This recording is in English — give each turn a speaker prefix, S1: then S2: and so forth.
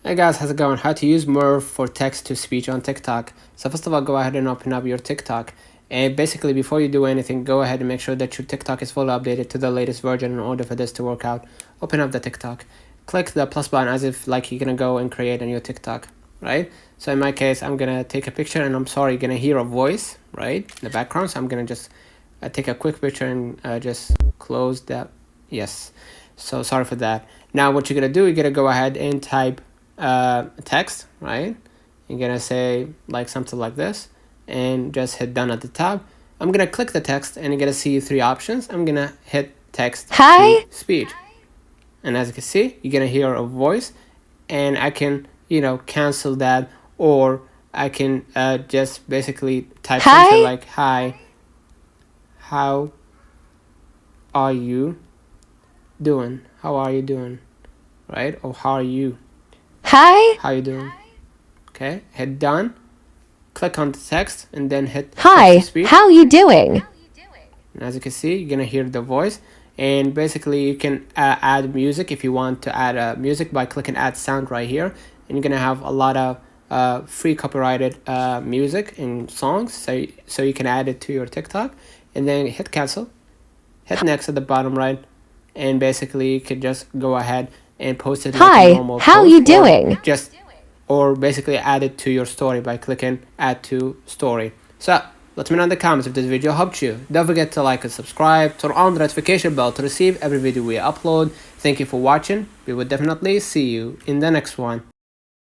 S1: Hey guys, how's it going? How to use Murf for text-to-speech on TikTok. So first of all, go ahead and open up your TikTok. And basically, before you do anything, go ahead and make sure that your TikTok is fully updated to the latest version in order for this to work out. Open up the TikTok. Click the plus button as if like you're gonna go and create a new TikTok, right? So in my case, I'm gonna take a picture and I'm sorry, you're gonna hear a voice, right, in the background. So I'm gonna just take a quick picture and just close that. Yes. So sorry for that. Now what you're gonna do, you're gonna go ahead and type text, right? You're gonna say like something like this and just hit done at the top. I'm gonna click the text and you're gonna see three options. I'm gonna hit text to speech, and as you can see, you're gonna hear a voice, and I can cancel that, or I can just basically type something like hi, how are you doing, how are you doing, right? Or how are you, how you doing? Okay, hit done, click on the text, and then hit text to speech.
S2: How you doing?
S1: And as you can see, you're gonna hear the voice, and basically you can add music if you want to add music by clicking add sound right here, and you're gonna have a lot of free copyrighted music and songs, so you can add it to your TikTok, and then hit cancel, hit next at the bottom right, and basically you can just go ahead and post it like a normal
S2: how
S1: post,
S2: you doing?
S1: or basically add it to your story by clicking add to story. So let me know in the comments if this video helped you. Don't forget to like and subscribe, turn on the notification bell to receive every video we upload. Thank you for watching. We will definitely see you in the next one.